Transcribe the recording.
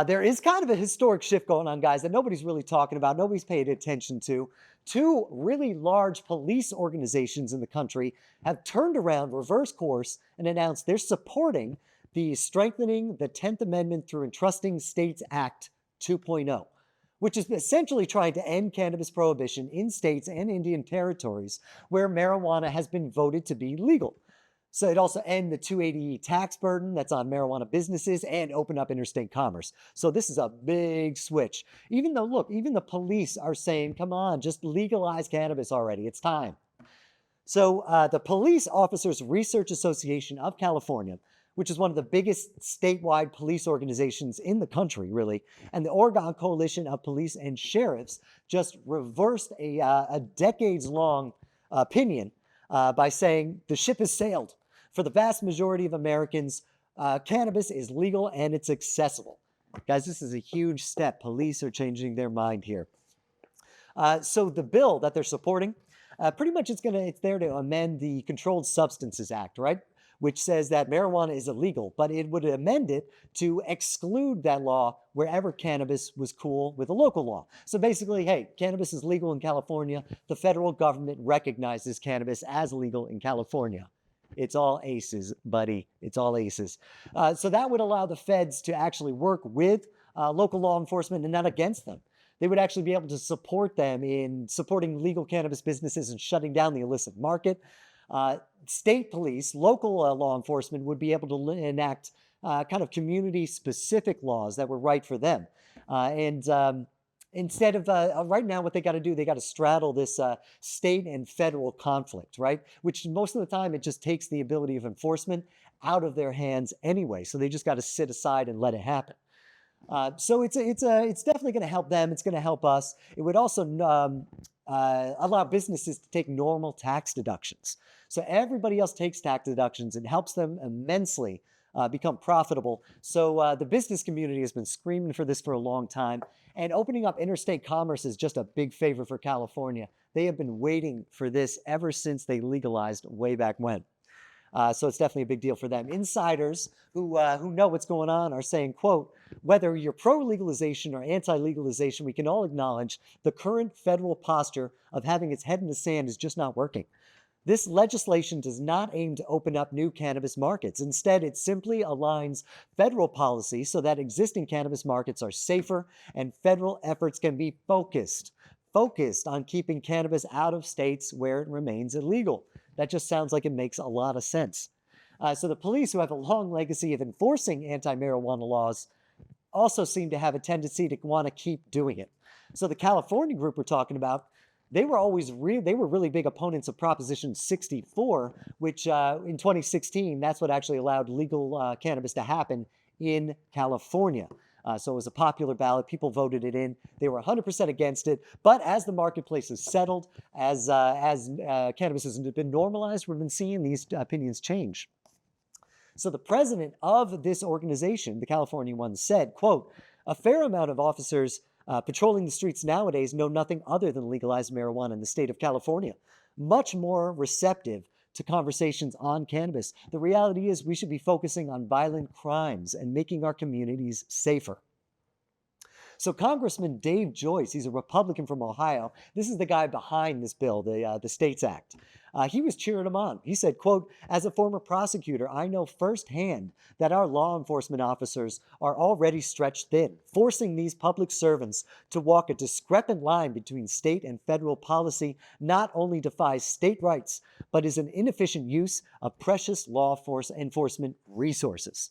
There is kind of a historic shift going on, guys, that nobody's really talking about, nobody's paying attention to. Two really large police organizations in the country have turned around, reversed course, and announced they're supporting the Strengthening the 10th Amendment through Entrusting States Act 2.0, which is essentially trying to end cannabis prohibition in states and Indian territories where marijuana has been voted to be legal. So it also end the 280E tax burden that's on marijuana businesses and open up interstate commerce. So this is a big switch. Even though, look, even the police are saying, come on, just legalize cannabis already. It's time. So the Police Officers Research Association of California, which is one of the biggest statewide police organizations in the country, really, and the Oregon Coalition of Police and Sheriffs just reversed a decades-long opinion by saying the ship has sailed. For the vast majority of Americans, cannabis is legal and it's accessible. Guys, this is a huge step. Police are changing their mind here. So the bill that they're supporting, pretty much it's there to amend the Controlled Substances Act, right? Which says that marijuana is illegal, but it would amend it to exclude that law wherever cannabis was cool with a local law. So basically, hey, cannabis is legal in California. The federal government recognizes cannabis as legal in California. It's all aces, buddy. It's all aces. So that would allow the feds to actually work with local law enforcement and not against them. They would actually be able to support them in supporting legal cannabis businesses and shutting down the illicit market. State police, local law enforcement would be able to enact kind of community-specific laws that were right for them. Instead of right now, what they got to do, they got to straddle this state and federal conflict, right? Which most of the time it just takes the ability of enforcement out of their hands anyway. So they just got to sit aside and let it happen. So it's definitely going to help them. It's going to help us. It would also allow businesses to take normal tax deductions. So everybody else takes tax deductions. It helps them immensely become profitable. So the business community has been screaming for this for a long time. And opening up interstate commerce is just a big favor for California. They have been waiting for this ever since they legalized way back when. So it's definitely a big deal for them. Insiders who know what's going on are saying, quote, whether you're pro-legalization or anti-legalization, we can all acknowledge the current federal posture of having its head in the sand is just not working. This legislation does not aim to open up new cannabis markets. Instead, it simply aligns federal policy so that existing cannabis markets are safer and federal efforts can be focused on keeping cannabis out of states where it remains illegal. That just sounds like it makes a lot of sense. So the police, who have a long legacy of enforcing anti-marijuana laws, also seem to have a tendency to want to keep doing it. So the California group we're talking about, they were really big opponents of Proposition 64, which in 2016, that's what actually allowed legal cannabis to happen in California. So it was a popular ballot. People voted it in. They were 100% against it. But as the marketplace has settled, as cannabis has been normalized, we've been seeing these opinions change. So the president of this organization, the California one, said, quote, a fair amount of officers patrolling the streets nowadays know nothing other than legalized marijuana in the state of California. Much more receptive to conversations on cannabis. The reality is we should be focusing on violent crimes and making our communities safer. So Congressman Dave Joyce, he's a Republican from Ohio. This is the guy behind this bill, the States Act. He was cheering him on. He said, quote, as a former prosecutor, I know firsthand that our law enforcement officers are already stretched thin. Forcing these public servants to walk a discrepant line between state and federal policy not only defies state rights, but is an inefficient use of precious law enforcement resources.